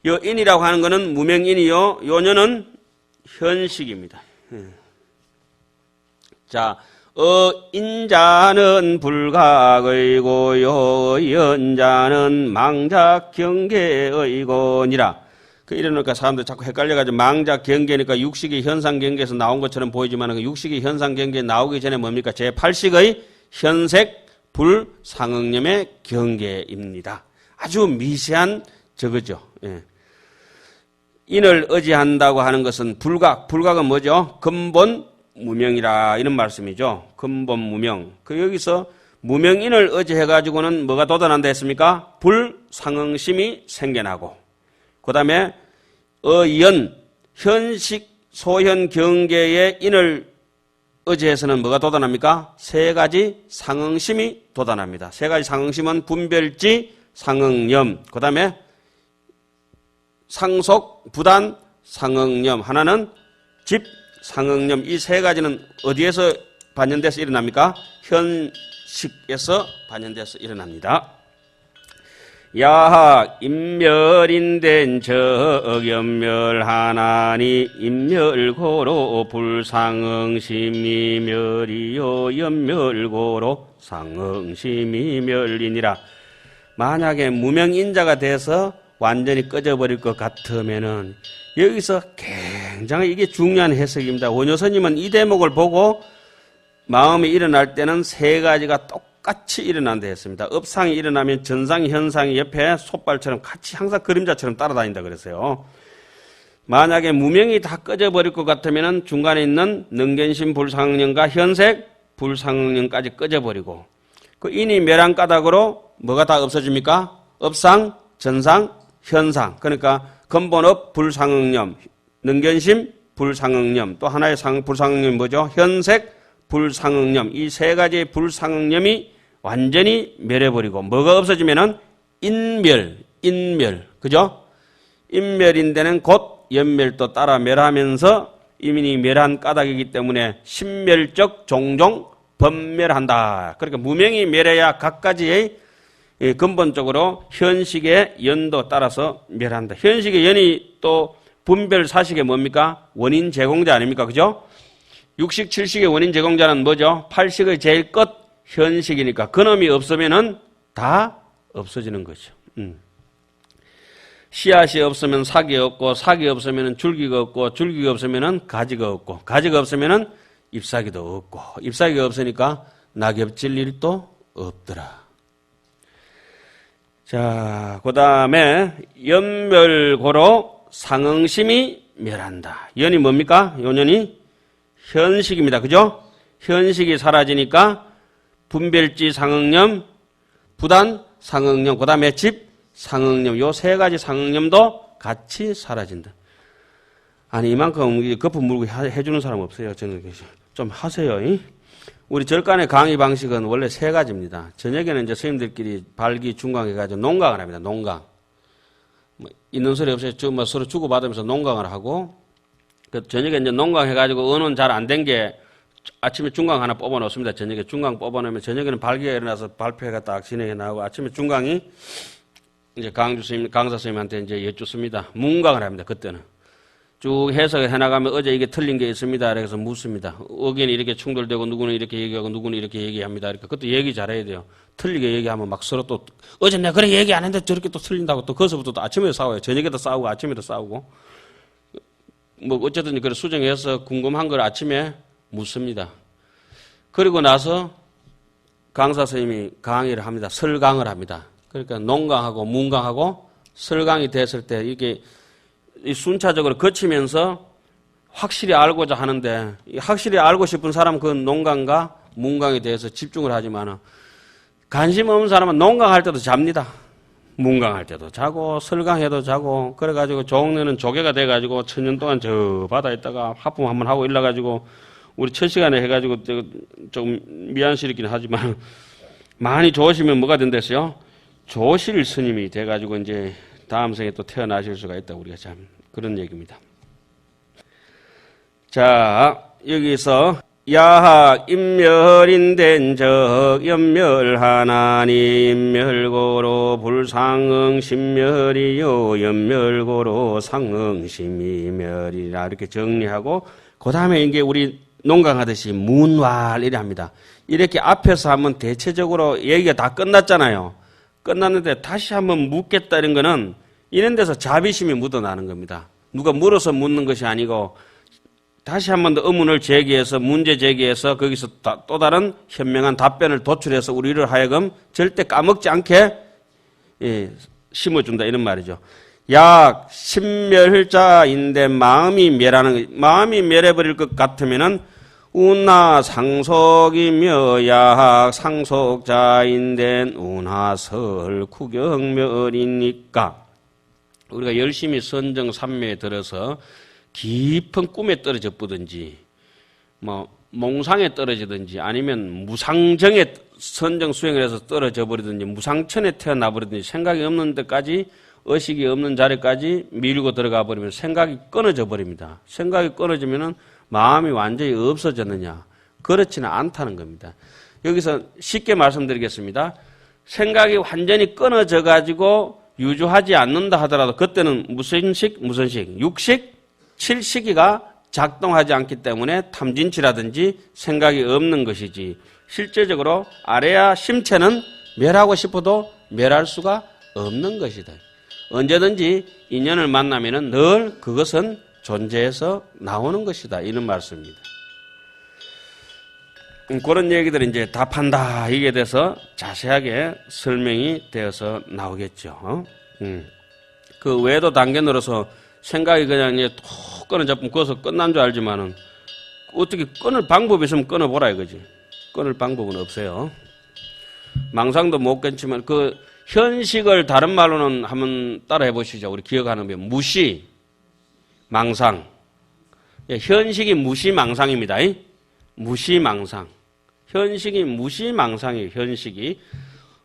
요 인이라고 하는 것은 무명인이요. 요년은 현식입니다. 자, 인자는 불각의고요. 연자는 망작경계의고니라. 이러니까 사람들 자꾸 헷갈려가지고 망작경계니까 육식이 현상경계에서 나온 것처럼 보이지만 그 육식이 현상경계에 나오기 전에 뭡니까? 제8식의 현색 불상응념의 경계입니다. 아주 미세한 저거죠. 예. 인을 의지한다고 하는 것은 불각. 불각은 뭐죠? 근본 무명이라 이런 말씀이죠. 근본 무명. 여기서 무명인을 의지해가지고는 뭐가 돋아난다 했습니까? 불상응심이 생겨나고, 그 다음에 연, 현식, 소현 경계의 인을 의지해서는 뭐가 돋아납니까? 세 가지 상응심이 돋아납니다. 세 가지 상응심은 분별지, 상응념, 그 다음에 상속, 부단, 상응념, 하나는 집, 상응념. 이 세 가지는 어디에서 반영돼서 일어납니까? 현식에서 반영돼서 일어납니다. 야학 인멸인된 적연멸하나니 인멸고로 불상응심이멸이요 연멸고로 상응심이멸이니라. 만약에 무명인자가 돼서 완전히 꺼져버릴 것 같으면은 여기서 굉장히 이게 중요한 해석입니다. 원효스님은 이 대목을 보고 마음이 일어날 때는 세 가지가 똑같이 일어난다 했습니다. 업상이 일어나면 전상이 현상이 옆에 솥발처럼 같이 항상 그림자처럼 따라다닌다 그랬어요. 만약에 무명이 다 꺼져버릴 것 같으면 중간에 있는 능견심 불상응념과 현색 불상응념까지 꺼져버리고 그 인이 멸한 까닭으로 뭐가 다 없어집니까? 업상, 전상, 현상. 그러니까 근본업 불상응념, 능견심 불상응념, 또 하나의 불상응념이 뭐죠? 현색 불상응념. 이 세 가지의 불상응념이 완전히 멸해버리고 뭐가 없어지면은 인멸. 그죠? 인멸인데는 곧 연멸도 따라 멸하면서 이민이 멸한 까닭이기 때문에 신멸적 종종 범멸한다. 그러니까 무명이 멸해야 각가지의 근본적으로 현식의 연도 따라서 멸한다. 현식의 연이 또 분별 사식의 뭡니까? 원인 제공자 아닙니까? 그죠? 육식, 칠식의 원인 제공자는 뭐죠? 팔식의 제일 끝 현식이니까 그놈이 없으면은 다 없어지는 거죠. 씨앗이 없으면 삭이 없고, 삭이 없으면 줄기가 없고, 줄기가 없으면 가지가 없고, 가지가 없으면 잎사귀도 없고, 잎사귀가 없으니까 낙엽 질 일도 없더라. 자, 그 다음에 연멸고로 상응심이 멸한다. 연이 뭡니까? 요년이 현식입니다. 그죠? 현식이 사라지니까 분별지 상응념, 부단 상응념, 그 다음에 집 상응념, 요 세 가지 상응념도 같이 사라진다. 아니, 이만큼 거품 물고 해주는 사람 없어요. 저는 좀 하세요. 우리 절간의 강의 방식은 원래 세 가지입니다. 저녁에는 이제 선생님들끼리 발기, 중강 해가지고 농강을 합니다. 농강. 있는 소리 없어요. 서로 주고받으면서 농강을 하고, 저녁에 이제 농강 해가지고 언어는 잘 안 된 게 아침에 중강 하나 뽑아 놓습니다. 저녁에 중강 뽑아 놓으면 저녁에는 발기가 일어나서 발표회가 딱 진행해 나오고 아침에 중강이 이제 강사 선생님한테 이제 여쭙습니다. 문강을 합니다. 그때는. 쭉 해석을 해나가면 어제 이게 틀린 게 있습니다. 그래서 묻습니다. 의견이 이렇게 충돌되고 누구는 이렇게 얘기하고 누구는 이렇게 얘기합니다. 그러니까 그것도 얘기 잘해야 돼요. 틀리게 얘기하면 막 서로 또 어제 내가 그래 얘기 안 했는데 저렇게 또 틀린다고 또 거기서부터 또 아침에도 싸워요. 저녁에도 싸우고 아침에도 싸우고. 뭐 어쨌든 그래 수정해서 궁금한 걸 아침에 묻습니다. 그리고 나서 강사 선생님이 강의를 합니다. 설강을 합니다. 그러니까 농강하고 문강하고 설강이 됐을 때 이게 순차적으로 거치면서 확실히 알고자 하는데 확실히 알고 싶은 사람은 그 농강과 문강에 대해서 집중을 하지만 관심 없는 사람은 농강할 때도 잡니다. 문강할 때도 자고 설강해도 자고 그래가지고 종래는 조개가 돼가지고 천년 동안 저 바다에 있다가 하품 한번 하고 일러가지고 우리 첫 시간에 해가지고 좀 미안스럽긴 하지만 많이 좋으시면 뭐가 된댔어요? 조실 스님이 돼가지고 이제 다음 생에 또 태어나실 수가 있다. 우리가 참 그런 얘기입니다. 자, 여기서 야학 인멸인된 적 연멸하나니 인멸고로 불상응 신멸이요 연멸고로 상응 심이멸이라 이렇게 정리하고 그 다음에 이게 우리 농강하듯이 문활 이래 합니다. 이렇게 앞에서 하면 대체적으로 얘기가 다 끝났잖아요. 끝났는데 다시 한번 묻겠다 이런 거는 이런 데서 자비심이 묻어나는 겁니다. 누가 물어서 묻는 것이 아니고 다시 한 번 더 의문을 제기해서 문제 제기해서 거기서 또 다른 현명한 답변을 도출해서 우리를 하여금 절대 까먹지 않게 심어준다 이런 말이죠. 약 신멸자인데 마음이 멸해버릴 것 같으면은 운하 상속이며 약 상속자인된 운하설 구경멸이니까 우리가 열심히 선정 삼매에 들어서 깊은 꿈에 떨어져 보든지 몽상에 떨어지든지 아니면 무상정에 선정 수행을 해서 떨어져 버리든지 무상천에 태어나 버리든지 생각이 없는 데까지 의식이 없는 자리까지 밀고 들어가 버리면 생각이 끊어져 버립니다. 생각이 끊어지면은 마음이 완전히 없어졌느냐? 그렇지는 않다는 겁니다. 여기서 쉽게 말씀드리겠습니다. 생각이 완전히 끊어져 가지고 유주하지 않는다 하더라도 그때는 무슨 식? 육식? 7시기가 작동하지 않기 때문에 탐진치라든지 생각이 없는 것이지 실제적으로 아래야 심체는 멸하고 싶어도 멸할 수가 없는 것이다. 언제든지 인연을 만나면은 늘 그것은 존재해서 나오는 것이다. 이런 말씀입니다. 그런 얘기들을 이제 답한다. 이게 돼서 자세하게 설명이 되어서 나오겠죠. 그 외도 단계로서 생각이 그냥 이제 톡 끊어잡으면 거기서 끝난 줄 알지만은 어떻게 끊을 방법이 있으면 끊어보라 이거지. 끊을 방법은 없어요. 망상도 못 끊지만 그 현식을 다른 말로는 한번 따라해 보시죠. 우리 기억하는 게 무시, 망상. 현식이 무시망상입니다. 무시망상. 현식이 무시망상이에요. 현식이.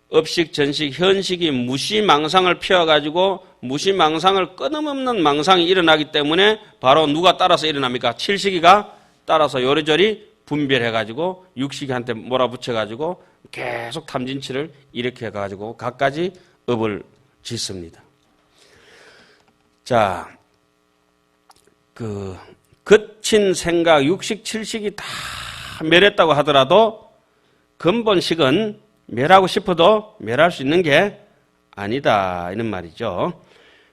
업식, 전식, 현식이 무시망상을 피워가지고 무시망상을 끊임없는 망상이 일어나기 때문에 바로 누가 따라서 일어납니까? 칠식이가 따라서 요리조리 분별해가지고 육식이한테 몰아붙여가지고 계속 탐진치를 일으켜가지고 갖가지 업을 짓습니다. 자, 거친 생각, 육식, 칠식이 다 멸했다고 하더라도 근본식은 멸하고 싶어도 멸할 수 있는 게 아니다. 이런 말이죠.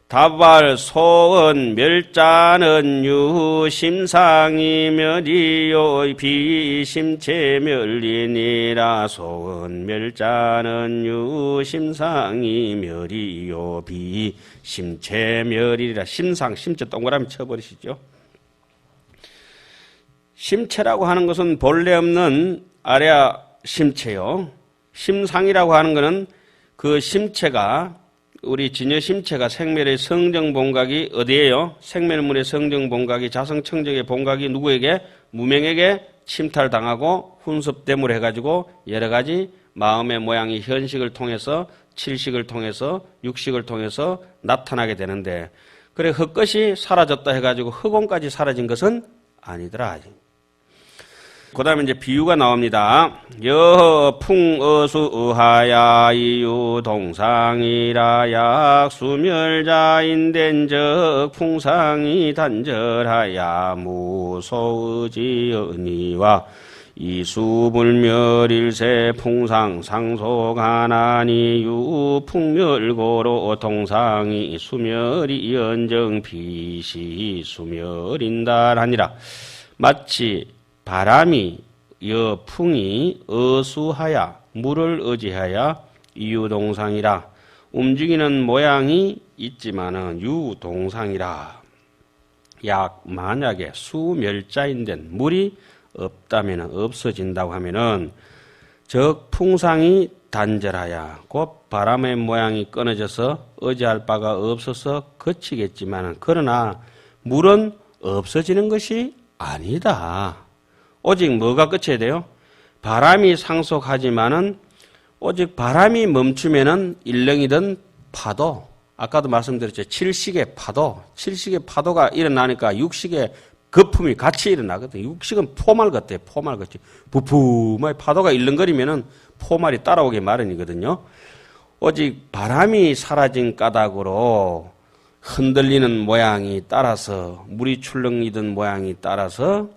다발 소은 멸자는 유심상이 멸이요 비심체 멸이니라. 소은 멸자는 유심상이 멸이요 비심체 멸이라. 심상, 심체 동그라미 쳐버리시죠. 심체라고 하는 것은 본래 없는 아래아 심체요. 심상이라고 하는 것은 그 심체가 우리 진여 심체가 생멸의 성정본각이 어디에요? 생멸문의 성정본각이 자성청정의 본각이 누구에게? 무명에게 침탈당하고 훈습됨을 해가지고 여러 가지 마음의 모양이 현식을 통해서 칠식을 통해서 육식을 통해서 나타나게 되는데 그래 헛것이 사라졌다 해가지고 흑원까지 사라진 것은 아니더라. 그 다음에 이제 비유가 나옵니다. 여풍어수하야 이유동상이라 약수멸자인된 적 풍상이 단절하야 무소의지언니와 이수불멸일세 풍상 상속하나니 유풍멸고로 동상이 수멸이 연정 비시 수멸인다하니라. 마치 바람이 여풍이 어수하야 물을 의지하여 이유동상이라. 움직이는 모양이 있지만은 유동상이라. 약 만약에 수멸자인데 물이 없다면 없어진다고 하면은 적 풍상이 단절하야 곧 바람의 모양이 끊어져서 의지할 바가 없어서 그치겠지만은 그러나 물은 없어지는 것이 아니다. 오직 뭐가 끝이어야 돼요? 바람이 상속하지만은 오직 바람이 멈추면은 일렁이던 파도, 아까도 말씀드렸죠. 칠식의 파도가 일어나니까 육식의 거품이 같이 일어나거든요. 육식은 포말 같아요. 포말 같이. 부품하게 파도가 일렁거리면은 포말이 따라오기 마련이거든요. 오직 바람이 사라진 까닭으로 흔들리는 모양이 따라서 물이 출렁이던 모양이 따라서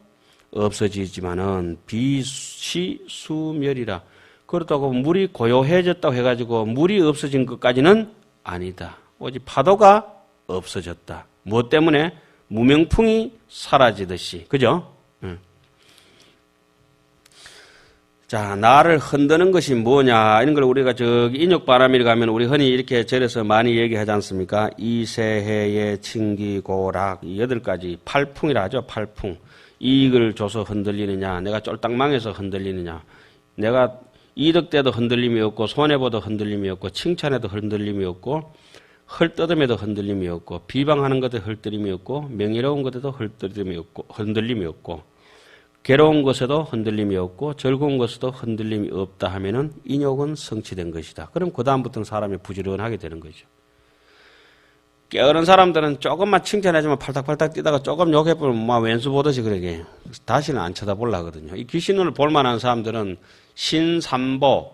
없어지지만은 빛이 수멸이라. 그렇다고 물이 고요해졌다고 해가지고 물이 없어진 것까지는 아니다. 오직 파도가 없어졌다. 무엇 때문에? 무명풍이 사라지듯이. 그죠? 자, 나를 흔드는 것이 뭐냐? 이런 걸 우리가 저기 인욕바람이라 가면 우리 흔히 이렇게 절에서 많이 얘기하지 않습니까? 이세해의 칭기고락, 8가지 팔풍이라 하죠. 팔풍. 이익을 줘서 흔들리느냐? 내가 쫄딱 망해서 흔들리느냐? 내가 이득돼도 흔들림이 없고 손해보도 흔들림이 없고 칭찬해도 흔들림이 없고 헐뜯음에도 흔들림이 없고 비방하는 것에도 흔들림이 없고 명예로운 것에도 흔들림이 없고 괴로운 것에도 흔들림이 없고 즐거운 것에도 흔들림이 없다 하면은 인욕은 성취된 것이다. 그럼 그 다음부터는 사람이 부지런하게 되는 거죠. 게으른 사람들은 조금만 칭찬해주면 팔딱팔딱 뛰다가 조금 욕해보면 막 왼수 보듯이 그러게 다시는 안 쳐다보려 하거든요. 이 귀신을 볼만한 사람들은 신삼보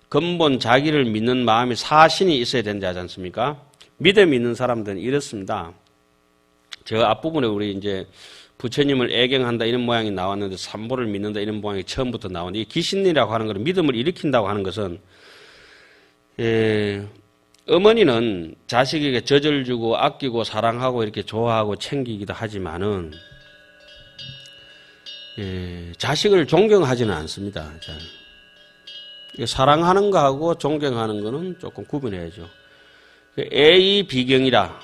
근본 자기를 믿는 마음이 사신이 있어야 된다 하지 않습니까? 믿음이 있는 사람들은 이렇습니다. 저 앞부분에 우리 이제 부처님을 애경한다 이런 모양이 나왔는데 삼보를 믿는다 이런 모양이 처음부터 나오는데 이 귀신이라고 하는 것은 믿음을 일으킨다고 하는 것은 어머니는 자식에게 젖을 주고 아끼고 사랑하고 이렇게 좋아하고 챙기기도 하지만은 자식을 존경하지는 않습니다. 사랑하는 거하고 존경하는 거는 조금 구분해야죠. 애의 비경이라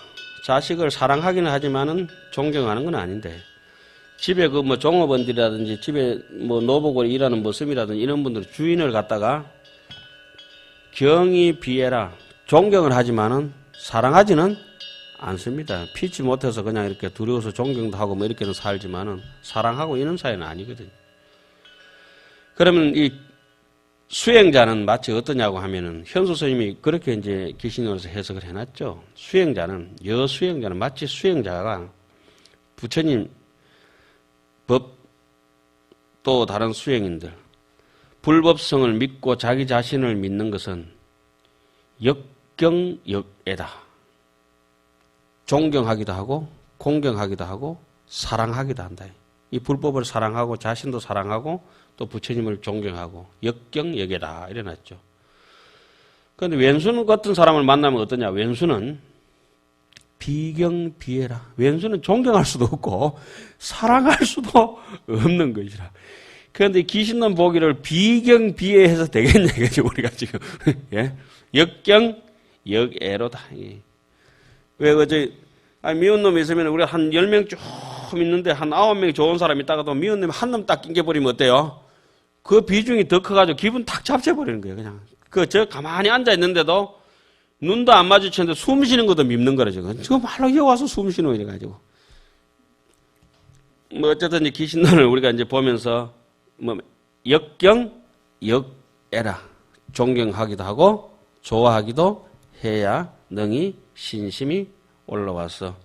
자식을 사랑하기는 하지만은 존경하는 건 아닌데 집에 그 뭐 종업원들이라든지 집에 뭐 노복으로 일하는 모습이라든지 이런 분들 주인을 갖다가 경이 비해라 존경을 하지만은 사랑하지는 않습니다. 피치 못해서 그냥 이렇게 두려워서 존경도 하고 뭐 이렇게는 살지만은 사랑하고 이런 사이는 아니거든요. 그러면 이 수행자는 마치 어떠냐고 하면은 현수 스님이 그렇게 이제 기신으로서 해석을 해놨죠. 수행자는 여수행자는 마치 수행자가 부처님 법 또 다른 수행인들 불법성을 믿고 자기 자신을 믿는 것은 역경역애다. 존경하기도 하고 공경하기도 하고 사랑하기도 한다. 이 불법을 사랑하고 자신도 사랑하고 또 부처님을 존경하고 역경역애다 이래놨죠. 그런데 왼수는 같은 사람을 만나면 어떠냐? 왼수는 비경비애라. 왼수는 존경할 수도 없고 사랑할 수도 없는 것이라. 그런데 귀신놈 보기를 비경비애해서 되겠냐 이거죠 우리가 지금. 예? 역경역애로다. 왜 어제 미운 놈이 있으면 우리 한 10명 쭉 있는데 한 9명이 좋은 사람이 있다가도 미운 놈이 한 놈 딱 낑겨버리면 어때요? 그 비중이 더 커가지고 기분 탁 잡쳐버리는 거예요. 그냥 저 가만히 앉아 있는데도 눈도 안 마주치는데 숨 쉬는 것도 밉는 거라 지금. 지금 말로 이어 와서 숨 쉬노 이래가지고. 뭐 어쨌든 이제 귀신론을 우리가 이제 보면서 뭐 역경역애라 존경하기도 하고 좋아하기도 해야 능히 신심이 올라와서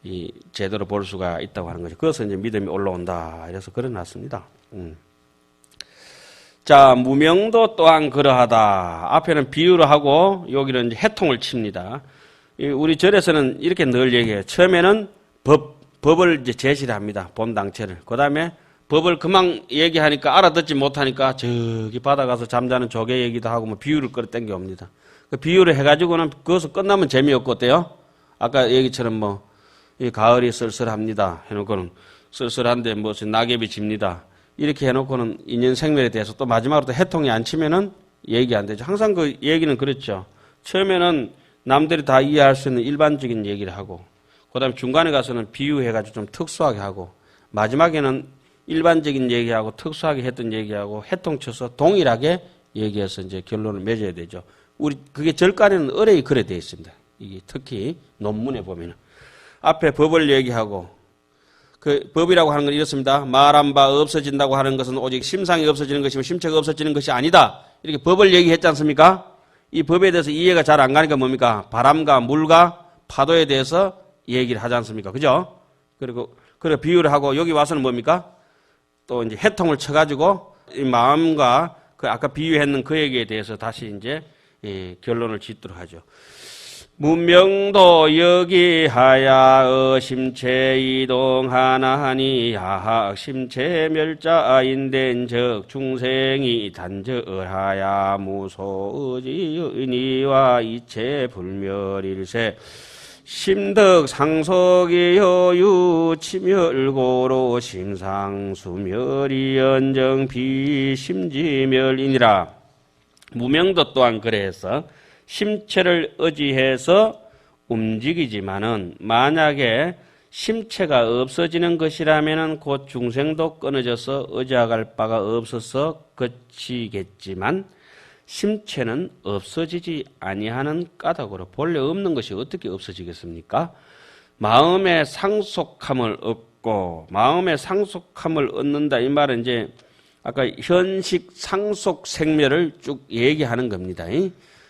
이 제대로 볼 수가 있다고 하는 거죠. 그래서 이제 믿음이 올라온다. 이래서 그려놨습니다. 자, 무명도 또한 그러하다. 앞에는 비유를 하고 여기는 이제 해통을 칩니다. 우리 절에서는 이렇게 늘 얘기해요. 처음에는 법을 이제 제시를 합니다. 본당체를. 그 다음에 법을 그만 얘기하니까 알아듣지 못하니까 저기 바다 가서 잠자는 조개 얘기도 하고 뭐 비유를 끌어당겨 옵니다. 그 비유를 해가지고는 그것을 끝나면 재미없고 어때요? 아까 얘기처럼 뭐 이 가을이 쓸쓸합니다. 해놓고는 쓸쓸한데 무슨 낙엽이 집니다. 이렇게 해놓고는 인연생멸에 대해서 또 마지막으로 또 해통이 안 치면은 얘기 안 되죠. 항상 그 얘기는 그렇죠. 처음에는 남들이 다 이해할 수 있는 일반적인 얘기를 하고, 그 다음에 중간에 가서는 비유해가지고 좀 특수하게 하고, 마지막에는 일반적인 얘기하고 특수하게 했던 얘기하고 해통 쳐서 동일하게 얘기해서 이제 결론을 맺어야 되죠. 그게 절간에는 어뢰이 그래 되어 있습니다. 이게 특히 논문에 보면은. 앞에 법을 얘기하고, 그 법이라고 하는 건 이렇습니다. 말한 바 없어진다고 하는 것은 오직 심상이 없어지는 것이면 심체가 없어지는 것이 아니다. 이렇게 법을 얘기했지 않습니까? 이 법에 대해서 이해가 잘 안 가니까 뭡니까? 바람과 물과 파도에 대해서 얘기를 하지 않습니까? 그죠? 그리고 그래 비유를 하고 여기 와서는 뭡니까? 또 이제 해통을 쳐가지고 이 마음과 그 아까 비유했는 그 얘기에 대해서 다시 이제 결론을 짓도록 하죠. 문명도 여기하야 심체 이동하나니 하학 심체 멸자인된적 중생이 단절하야 무소의지의니와 이체 불멸일세 심덕 상속이 여유 치멸고로 심상수멸이 연정 비심지멸이니라. 무명도 또한 그래서 심체를 의지해서 움직이지만은 만약에 심체가 없어지는 것이라면은 곧 중생도 끊어져서 의지할 바가 없어서 그치겠지만 심체는 없어지지 아니하는 까닭으로 본래 없는 것이 어떻게 없어지겠습니까? 마음의 상속함을 얻고 마음의 상속함을 얻는다 이 말은 이제 아까 현식 상속 생멸을 쭉 얘기하는 겁니다.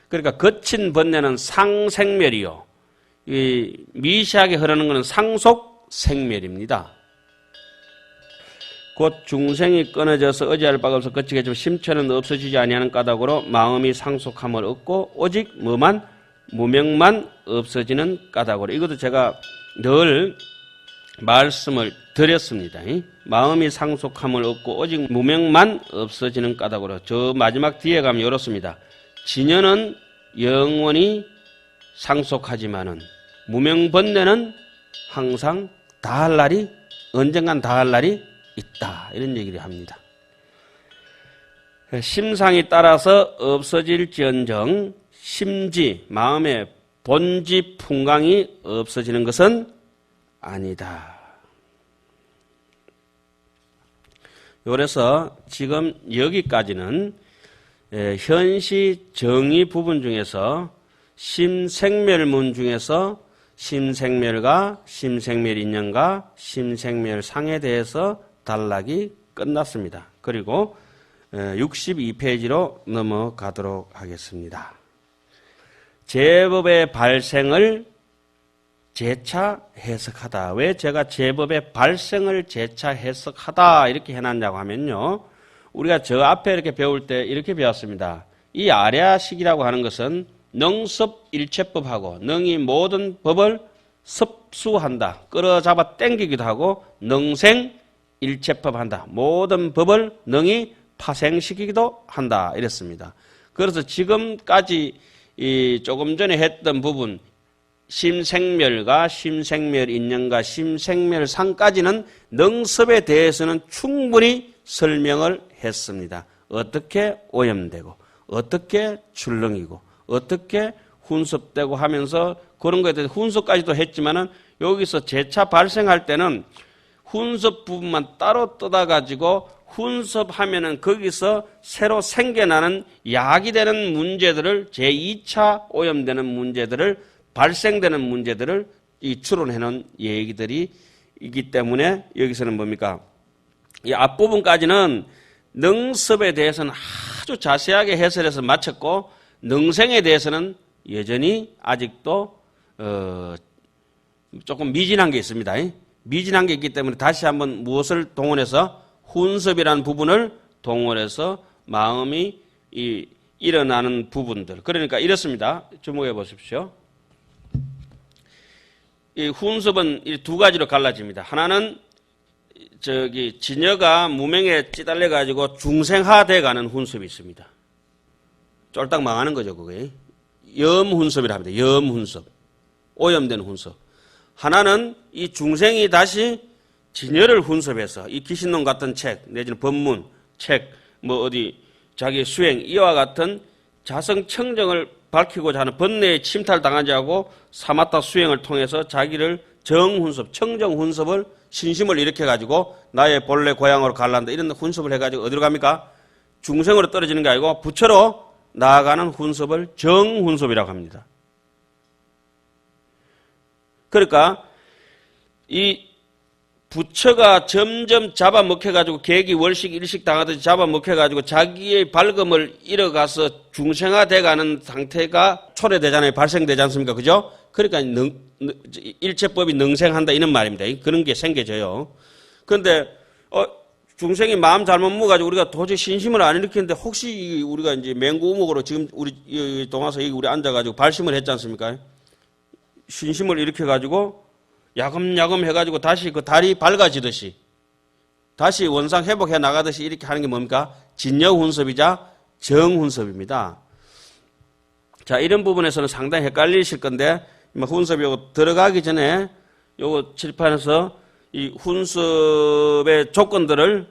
그러니까 거친 번뇌는 상생멸이요. 이 미시하게 흐르는 것은 상속 생멸입니다. 곧 중생이 끊어져서 의지할 바가 없어 거치겠지만 심체는 없어지지 아니하는 까닭으로 마음이 상속함을 얻고 오직 뭐만 무명만 없어지는 까닭으로 이것도 제가 늘 말씀을 드렸습니다. 마음이 상속함을 얻고 오직 무명만 없어지는 까닭으로 저 마지막 뒤에 가면 이렇습니다. 진여는 영원히 상속하지만은 무명번뇌는 항상 다할 날이 언젠간 다할 날이 있다 이런 얘기를 합니다. 심상이 따라서 없어질지언정 심지 마음의 본지 풍광이 없어지는 것은 아니다. 그래서 지금 여기까지는 현시 정의 부분 중에서 심생멸문 중에서 심생멸과 심생멸인연과 심생멸상에 대해서 단락이 끝났습니다. 그리고 62페이지로 넘어가도록 하겠습니다. 제법의 발생을 재차 해석하다. 왜 제가 제법의 발생을 재차 해석하다 이렇게 해놨냐고 하면요. 우리가 저 앞에 이렇게 배울 때 이렇게 배웠습니다. 이 아래아식이라고 하는 것은 능섭일체법하고 능이 모든 법을 섭수한다. 끌어잡아 당기기도 하고 능생일체법한다. 모든 법을 능이 파생시키기도 한다. 이랬습니다. 그래서 지금까지 조금 전에 했던 부분 심생멸과 심생멸인연과 심생멸상까지는 능섭에 대해서는 충분히 설명을 했습니다. 어떻게 오염되고 어떻게 출렁이고 어떻게 훈섭되고 하면서 그런 거에 대해서 훈섭까지도 했지만은 여기서 재차 발생할 때는 훈섭 부분만 따로 뜯어가지고 훈섭하면은 거기서 새로 생겨나는 야기되는 문제들을 제2차 오염되는 문제들을 발생되는 문제들을 추론해 놓은 얘기들이 있기 때문에 여기서는 뭡니까? 이 앞부분까지는 능섭에 대해서는 아주 자세하게 해설해서 마쳤고 능생에 대해서는 여전히 아직도 조금 미진한 게 있습니다. 미진한 게 있기 때문에 다시 한번 무엇을 동원해서 훈섭이라는 부분을 동원해서 마음이 일어나는 부분들. 그러니까 이렇습니다. 주목해 보십시오. 이 훈섭은 두 가지로 갈라집니다. 하나는 진여가 무명에 찌달려 가지고 중생화돼 가는 훈섭이 있습니다. 쫄딱 망하는 거죠, 그게. 염훈섭이라 합니다. 염훈섭. 오염된 훈섭. 하나는 이 중생이 다시 진여를 훈섭해서 이 귀신론 같은 책, 내지는 법문, 책, 어디 자기 수행, 이와 같은 자성청정을 밝히고자 하는 번뇌에 침탈당하지 않고 사마타 수행을 통해서 자기를 정훈섭, 청정훈섭을 신심을 일으켜가지고 나의 본래 고향으로 갈란다. 이런 훈섭을 해가지고 어디로 갑니까? 중생으로 떨어지는 게 아니고 부처로 나아가는 훈섭을 정훈섭이라고 합니다. 그러니까 이 부처가 점점 잡아먹혀가지고 계기 월식 일식 당하듯이 잡아먹혀가지고 자기의 발금을 잃어가서 중생화돼가는 상태가 초래되잖아요. 발생되지 않습니까? 그죠? 그러니까 일체법이 능생한다 이런 말입니다. 그런 게 생겨져요. 그런데 중생이 마음 잘못 먹어가지고 우리가 도저히 신심을 안 일으키는데 혹시 우리가 이제 맹구 우목으로 지금 우리 동화서 여기 우리 앉아가지고 발심을 했지 않습니까? 신심을 일으켜가지고 야금야금 해가지고 다시 그 달이 밝아지듯이 다시 원상 회복해 나가듯이 이렇게 하는 게 뭡니까? 진여훈섭이자 정훈섭입니다. 자, 이런 부분에서는 상당히 헷갈리실 건데 훈섭이 요거 들어가기 전에 요거 칠판에서 이 훈섭의 조건들을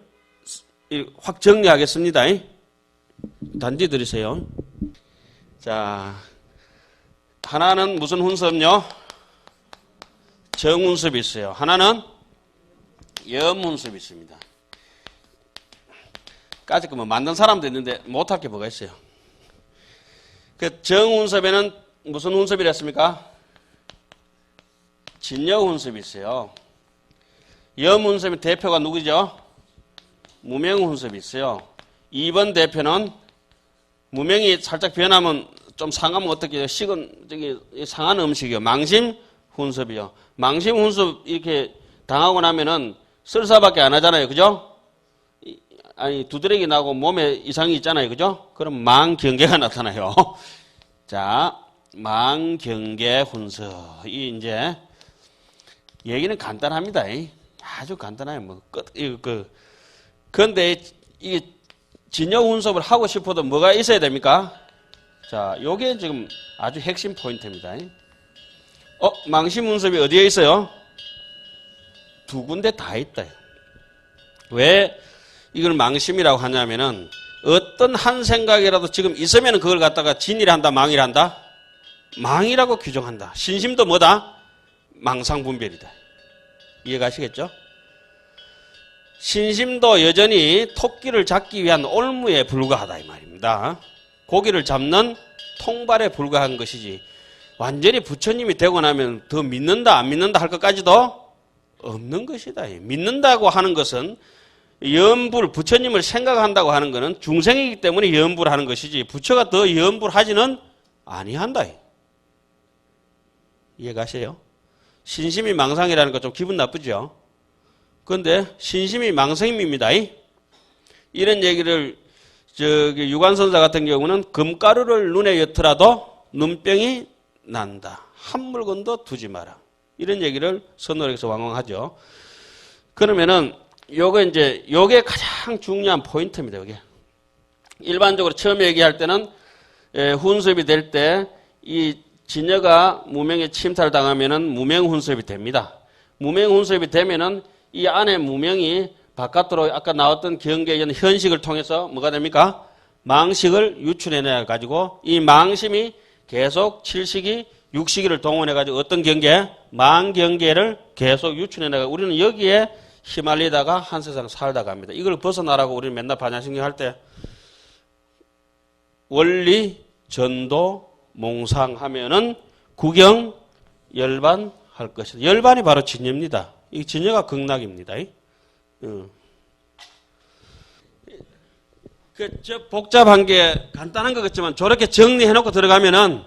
확 정리하겠습니다. 단지 들으세요. 자, 하나는 무슨 훈섭요? 정훈섭이 있어요. 하나는 염훈섭이 있습니다. 까짓 거 뭐 만든 사람도 있는데 못할 게 뭐가 있어요. 그 정훈섭에는 무슨 훈섭이라 했습니까? 진여훈섭이 있어요. 염훈섭의 대표가 누구죠? 무명훈섭이 있어요. 2번 대표는 무명이 살짝 변하면 좀 상하면 어떻게 해요? 식은 저기 상한 음식이요. 망심훈섭이요. 망심훈섭 이렇게 당하고 나면은 설사밖에 안 하잖아요. 그죠? 아니 두드러기 나고 몸에 이상이 있잖아요. 그죠? 그럼 망경계가 나타나요. 자, 망경계훈섭. 이 이제 얘기는 간단합니다. 아주 간단해요. 뭐 그런데 이게 진여훈섭을 하고 싶어도 뭐가 있어야 됩니까? 자, 요게 지금 아주 핵심 포인트입니다. 망심훈섭이 어디에 있어요? 두 군데 다 있다. 왜 이걸 망심이라고 하냐면은 어떤 한 생각이라도 지금 있으면 그걸 갖다가 진이라 한다, 망이라 한다? 망이라고 규정한다. 신심도 뭐다? 망상분별이다. 이해가시겠죠? 신심도 여전히 토끼를 잡기 위한 올무에 불과하다 이 말입니다. 고기를 잡는 통발에 불과한 것이지 완전히 부처님이 되고 나면 더 믿는다 안 믿는다 할 것까지도 없는 것이다. 믿는다고 하는 것은 염불 부처님을 생각한다고 하는 것은 중생이기 때문에 염불 하는 것이지 부처가 더 염불 하지는 아니한다. 이해가세요? 신심이 망상이라는 거 좀 기분 나쁘죠? 그런데 신심이 망상입니다. 이런 얘기를 저기 유관선사 같은 경우는 금가루를 눈에 엿더라도 눈병이 난다. 한 물건도 두지 마라. 이런 얘기를 선언에서 왕왕하죠. 그러면은 요게 가장 중요한 포인트입니다. 요게 일반적으로 처음에 얘기할 때는 훈섭이 될 때 이 진여가 무명에 침탈 당하면은 무명훈섭이 됩니다. 무명훈섭이 되면은 이 안에 무명이 바깥으로 아까 나왔던 경계의 현식을 통해서 뭐가 됩니까? 망식을 유출해내 가지고 이 망심이 계속 칠식이 육식이를 동원해 가지고 어떤 경계? 망경계를 계속 유출해내 가지고 우리는 여기에 휘말리다가 한 세상 살다가 합니다. 이걸 벗어나라고 우리는 맨날 반야신경 할 때 원리, 전도, 몽상하면은 구경, 열반 할 것이다. 열반이 바로 진여입니다. 이 진여가 극락입니다. 저 복잡한 게 간단한 것 같지만 저렇게 정리해놓고 들어가면은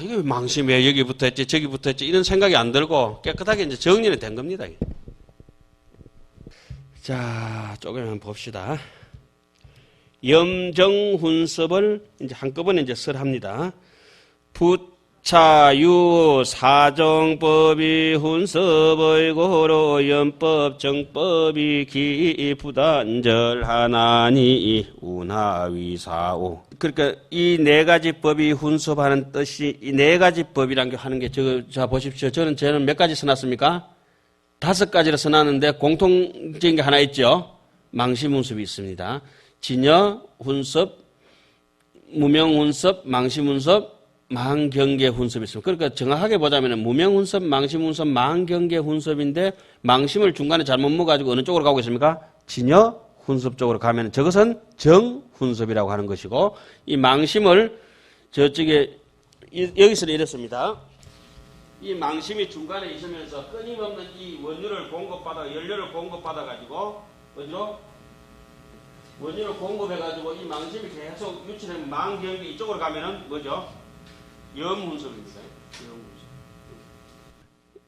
이게 망심이 왜 여기 붙어있지 저기 붙어있지 이런 생각이 안 들고 깨끗하게 이제 정리는 된 겁니다. 자, 조금 한번 봅시다. 염정훈섭을 이제 한꺼번에 이제 설합니다. 부차유 사정법이 훈섭의 고로 염법 정법이 기부단절하나니 운하위사오. 그러니까 이 네 가지 법이 훈섭하는 뜻이 이 네 가지 법이란 게 하는 게 자 보십시오. 저는 몇 가지 써놨습니까? 5가지를 써놨는데 공통적인 게 하나 있죠. 망심훈섭이 있습니다. 진여, 훈섭, 무명훈섭, 망심훈섭, 망경계훈섭이 있습니다. 그러니까 정확하게 보자면 무명훈섭, 망심훈섭, 망경계훈섭인데 망심을 중간에 잘못 먹어가지고 어느 쪽으로 가고 있습니까? 진여, 훈섭 쪽으로 가면 저것은 정훈섭이라고 하는 것이고 이 망심을 저쪽에 여기서는 이렇습니다. 이 망심이 중간에 있으면서 끊임없는 이 원유를 연료를 공급받아가지고, 뭐죠? 원유를 공급해가지고 이 망심이 계속 유치되면 망경계 이쪽으로 가면은 뭐죠? 염훈섭입니다.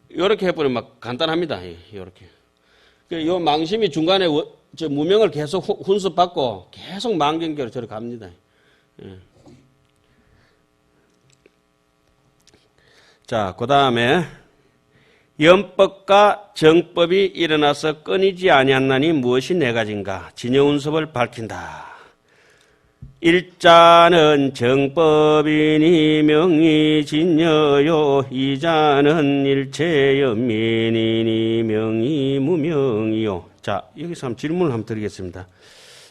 이렇게 해보면 막 간단합니다. 이렇게. 이 망심이 중간에 무명을 계속 훈습받고 계속 망경계로 저렇게 갑니다. 예. 자, 그 다음에 연법과 정법이 일어나서 끊이지 아니하나니 무엇이 네 가지인가? 진여운섭을 밝힌다. 일자는 정법이니 명이 진여요. 이자는 일체연민이니 명이 무명이요. 자, 여기서 질문을 한번 드리겠습니다.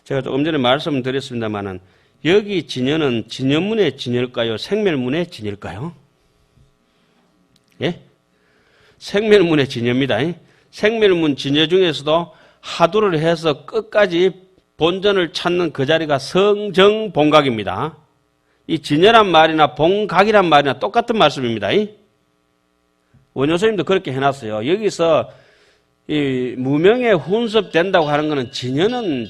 제가 조금 전에 말씀드렸습니다만은 여기 진여는 진여문의 진여일까요? 생멸문의 진여일까요? 예? 생멸문의 진여입니다. 생멸문 진여 중에서도 하두를 해서 끝까지 본전을 찾는 그 자리가 성정본각입니다. 이 진여란 말이나 본각이란 말이나 똑같은 말씀입니다. 원효스님도 그렇게 해놨어요. 여기서 이 무명에 훈습된다고 하는 것은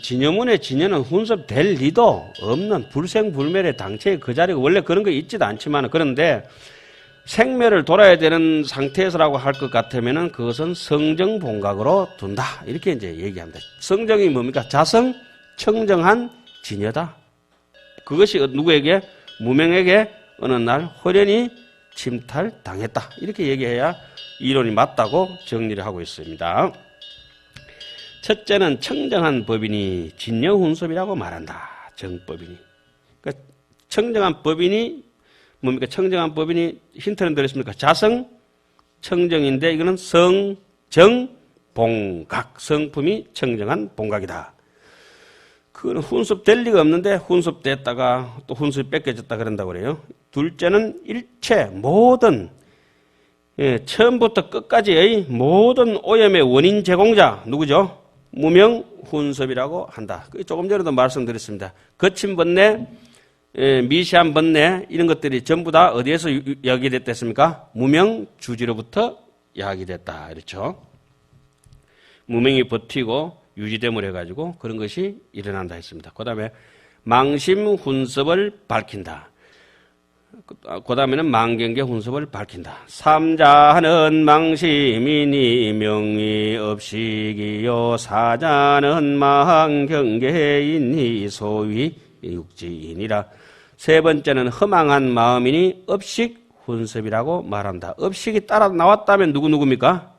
진여문의 진여는 훈습될 리도 없는 불생불멸의 당체의 그 자리가 원래 그런 거 있지도 않지만 그런데 생멸을 돌아야 되는 상태에서라고 할 것 같으면은 그것은 성정본각으로 둔다. 이렇게 이제 얘기합니다. 성정이 뭡니까? 자성, 청정한 진여다. 그것이 누구에게? 무명에게 어느 날 호련히 침탈당했다. 이렇게 얘기해야 이론이 맞다고 정리를 하고 있습니다. 첫째는 청정한 법이니 진여훈섭이라고 말한다. 정법이니. 그러니까 청정한 법이니 뭡니까? 청정한 법이니 힌트는 들었습니까? 자성, 청정인데 이거는 성정, 본각. 성품이 청정한 본각이다. 그건 훈습될 리가 없는데 훈습됐다가 또 훈습이 뺏겨졌다 그런다고 그래요. 둘째는 일체 모든 처음부터 끝까지의 모든 오염의 원인 제공자 누구죠? 무명 훈섭이라고 한다. 조금 전에도 말씀드렸습니다. 거친 번뇌, 미시한 번뇌 이런 것들이 전부 다 어디에서 야기됐습니까? 무명 주지로부터 야기됐다. 그렇죠? 무명이 버티고 유지됨을 해가지고 그런 것이 일어난다 했습니다. 그 다음에 망심 훈섭을 밝힌다. 그 다음에는 망경계 훈섭을 밝힌다. 삼자는 망심이니 명이 업식이요 사자는 망경계이니 소위 육지이니라. 세 번째는 허망한 마음이니 업식 훈섭이라고 말한다. 업식이 따라 나왔다면 누구입니까?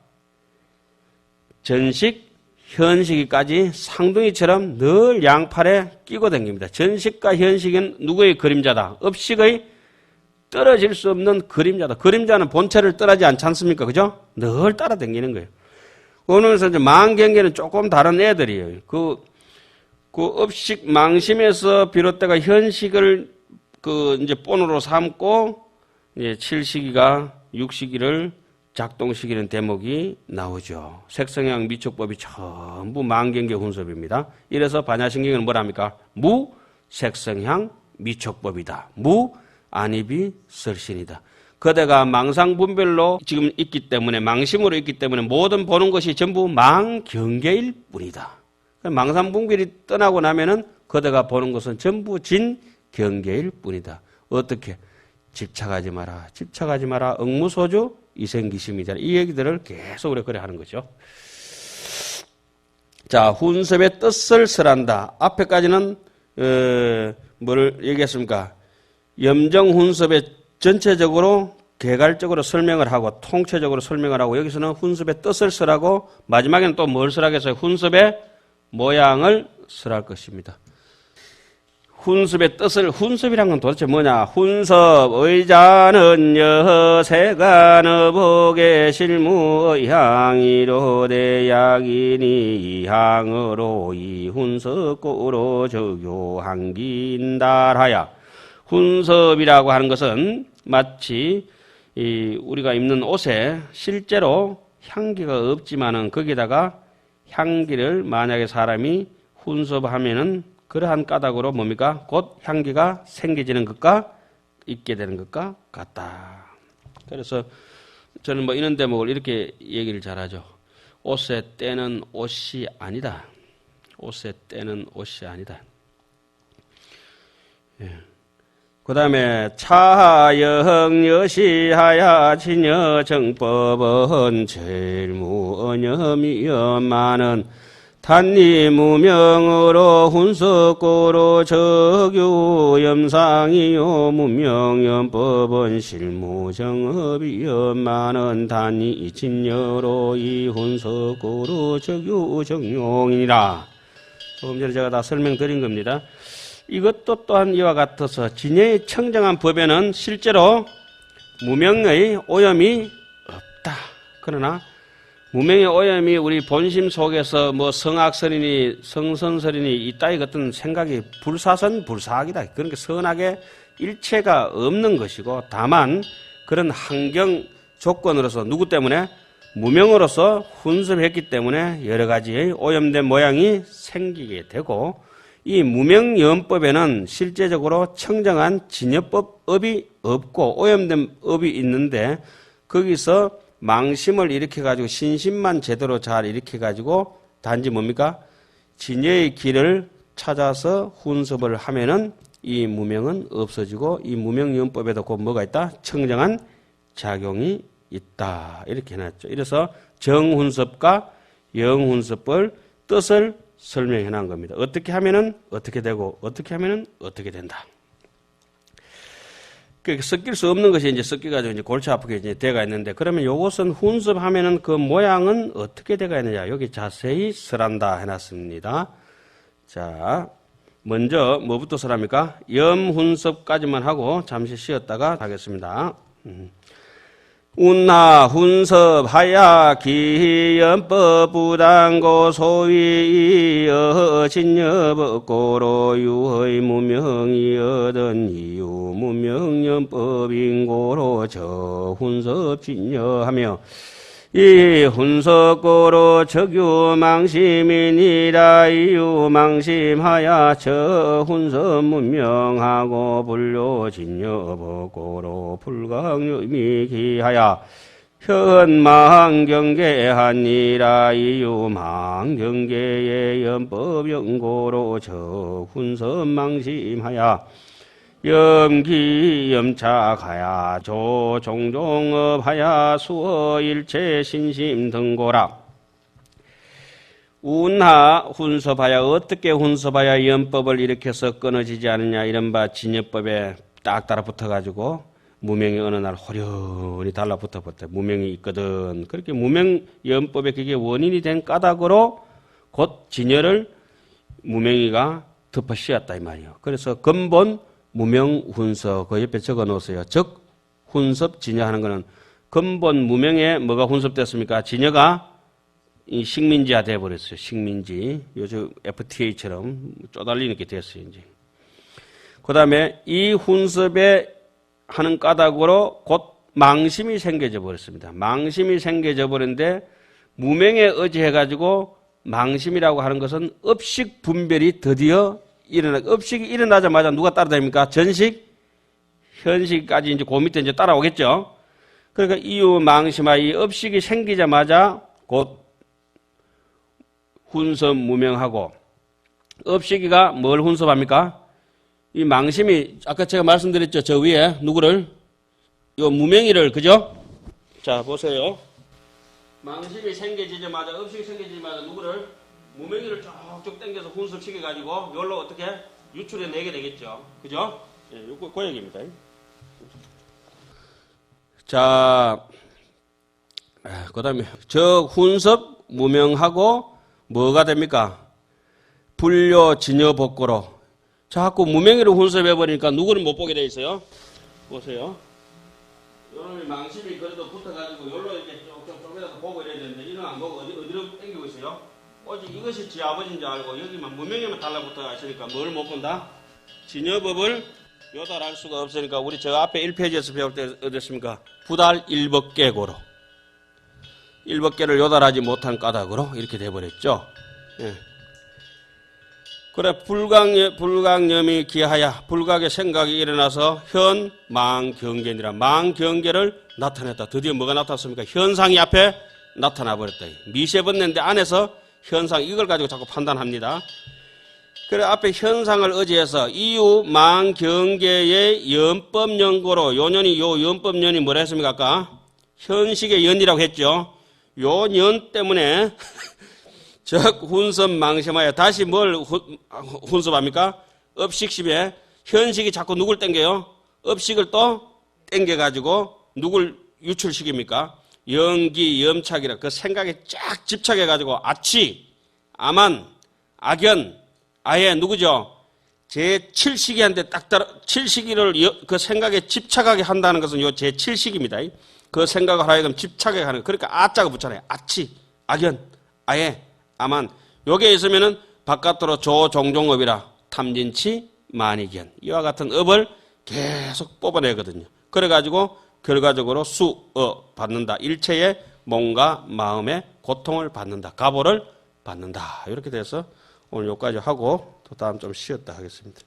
전식, 현식이까지 상둥이처럼 늘 양팔에 끼고 다닙니다. 전식과 현식은 누구의 그림자다? 업식의 떨어질 수 없는 그림자다. 그림자는 본체를 떠나지 않지 않습니까? 그죠? 늘 따라다니는 거예요. 오늘서 이제 망경계는 조금 다른 애들이에요. 그 업식 망심에서 비롯돼가 현식을 이제 본으로 삼고 이제 7시기가 6시기를 작동시키는 대목이 나오죠. 색성향 미촉법이 전부 망경계 훈섭입니다. 이래서 반야신경은 뭐랍니까? 무색성향 미촉법이다. 안입이 설신이다. 그대가 망상분별로 지금 있기 때문에 망심으로 있기 때문에 모든 보는 것이 전부 망경계일 뿐이다. 망상분별이 떠나고 나면은 그대가 보는 것은 전부 진경계일 뿐이다. 어떻게? 집착하지 마라. 집착하지 마라. 억무소주 이생기심이다. 이 얘기들을 계속 우리가 그래 하는 거죠. 자, 훈섭의 뜻을 설한다. 앞에까지는 뭐를 얘기했습니까? 염정훈섭의 전체적으로 개괄적으로 설명을 하고 통체적으로 설명을 하고 여기서는 훈섭의 뜻을 설하고 마지막에는 또 뭘 설하겠어요? 훈섭의 모양을 설할 것입니다. 훈섭의 뜻을, 훈섭이란 건 도대체 뭐냐? 훈섭, 의자는 여세가 너복의 실무의향이로 대약이니 이향으로 이 훈섭고로 적용한긴달하야. 훈섭이라고 하는 것은 마치 우리가 입는 옷에 실제로 향기가 없지만은 거기다가 향기를 만약에 사람이 훈섭하면은 그러한 까닭으로 뭡니까? 곧 향기가 생겨지는 것과 있게 되는 것과 같다. 그래서 저는 뭐 이런 대목을 이렇게 얘기를 잘하죠. 옷의 때는 옷이 아니다. 옷의 때는 옷이 아니다. 예. 그 다음에 차영여시하야 진여정법은 제일무언염이여마는 단리무명으로 훈석고로 적유염상이요 무명염법은 실무정업이여마는 단리진여로 이훈석고로 적유정용이니라. 조금 전에 제가 다 설명드린 겁니다. 이것도 또한 이와 같아서 진여의 청정한 법에는 실제로 무명의 오염이 없다. 그러나 무명의 오염이 우리 본심 속에서 뭐 성악설이니 성선설이니 이따위 같은 생각이 불사선불사악이다. 그러니까 선악의 일체가 없는 것이고 다만 그런 환경 조건으로서 누구 때문에 무명으로서 훈습했기 때문에 여러 가지의 오염된 모양이 생기게 되고 이 무명염법에는 실제적으로 청정한 진여법업이 없고 오염된 업이 있는데 거기서 망심을 일으켜가지고 신심만 제대로 잘 일으켜가지고 단지 뭡니까? 진여의 길을 찾아서 훈습을 하면은 이 무명은 없어지고 이 무명염법에도 곧 뭐가 있다? 청정한 작용이 있다. 이렇게 해놨죠. 이래서 정훈습과 영훈습을 뜻을 설명해 놓은 겁니다. 어떻게 하면은 어떻게 되고 어떻게 하면은 어떻게 된다. 그 섞일 수 없는 것이 이제 섞여가지고 이제 골치 아프게 이제 돼가 있는데 그러면 요것은 훈습하면은 그 모양은 어떻게 돼가 있느냐 여기 자세히 설한다 해놨습니다. 자, 먼저 뭐부터 설합니까? 염훈습까지만 하고 잠시 쉬었다가 하겠습니다. 운나 훈섭하야 기연법 부당고 소위 진여법고로 유의 무명이 얻은 이유 무명연법인고로 저 훈섭 진여하며 이 훈섭고로 적유망심이니라 이유망심하야 저 훈섭 문명하고 불료진여법고로 불강유미 기하야 현망경계하니라 이유망경계의 연법연고로 저 훈섭 망심하야 염기염착하야 조종종업하야 수어일체 신심등고라. 운하 훈섭하야 어떻게 훈섭하야 염법을 일으켜서 끊어지지 않느냐 이른바 진여법에 딱 달라붙어가지고 무명이 어느 날 호련히 달라붙어버렸다. 무명이 있거든. 그렇게 무명염법에 그게 원인이 된 까닭으로 곧 진여를 무명이가 덮어씌웠다 이 말이에요. 그래서 근본 무명훈섭 그 옆에 적어 놓으세요. 즉 훈섭 진여하는 것은 근본 무명에 뭐가 훈섭됐습니까? 진여가 이 식민지화 돼버렸어요. 식민지. 요즘 FTA처럼 쪼달리는 게 됐어요. 이제. 그 다음에 이 훈섭에 하는 까닭으로 곧 망심이 생겨져 버렸습니다. 망심이 생겨져 버렸는데 무명에 의지해가지고 망심이라고 하는 것은 업식 분별이 드디어 업식이 일어나자마자 누가 따라다닙니까? 전식, 현식까지 이제 그 밑에 이제 따라오겠죠. 그러니까 이유 망심아 이 업식이 생기자마자 곧 훈섭 무명하고 업식이가 뭘 훈섭합니까? 이 망심이 아까 제가 말씀드렸죠. 저 위에 누구를? 요 무명이를 그죠? 자 보세요. 망심이 생겨지자마자 업식이 생겨지자마자 누구를? 무명이를 쭉쭉 당겨서 훈습시켜가지고 요걸로 어떻게 유출해내게 되겠죠. 그죠? 예, 요거 그 얘기입니다. 자, 그 다음에 저 훈섭 무명하고 뭐가 됩니까? 불료 진여복고로 자꾸 무명이를 훈섭해버리니까 누구를 못 보게 돼 있어요? 보세요. 요놈이 망심이 그래도 붙어가지고 요로 이렇게 쭉쭉 쪼개서 보고 이래야 되는데 이런 안 보고 어디로 당기고 있어요? 오직 이것이 지 아버지인 줄 알고 여기만 무명에만 달라붙어 있으니까 뭘 못 본다? 진여법을 요달할 수가 없으니까 우리 저 앞에 1페이지에서 배울 때 어땠습니까? 부달 일법계고로 일법계를 요달하지 못한 까닭으로 이렇게 돼버렸죠. 예. 그래, 불강염이 기하야, 불각의 생각이 일어나서 현, 망, 경계니라. 망, 경계를 나타냈다. 드디어 뭐가 나타났습니까? 현상이 앞에 나타나 버렸다. 미세번뇌인데 안에서 현상, 이걸 가지고 자꾸 판단합니다. 그래, 앞에 현상을 의지해서 이유, 망, 경계의 연법연고로, 요년이, 요 연법연이 뭐라 했습니까? 아까? 현식의 연이라고 했죠. 요 연 때문에 즉 훈섭 망심하여 다시 뭘 훈섭합니까? 업식심에 현식이 자꾸 누굴 땡겨요? 업식을 또 땡겨가지고 누굴 유출시킵니까? 연기, 염착이라 그 생각에 쫙 집착해가지고 아치, 아만, 악연, 아예 누구죠? 제7시기한테 딱 따라 7시기를 그 생각에 집착하게 한다는 것은 요 제7시기입니다. 그 생각을 하여금 집착하게 하는 거. 그러니까 아자가 붙잖아요. 아치, 악연, 아예, 아만. 요게 있으면은 바깥으로 조종종업이라 탐진치, 만이견. 이와 같은 업을 계속 뽑아내거든요. 그래가지고 결과적으로 받는다. 일체의 몸과 마음의 고통을 받는다. 가보를 받는다. 이렇게 돼서 오늘 여기까지 하고 또 다음 좀 쉬었다 하겠습니다.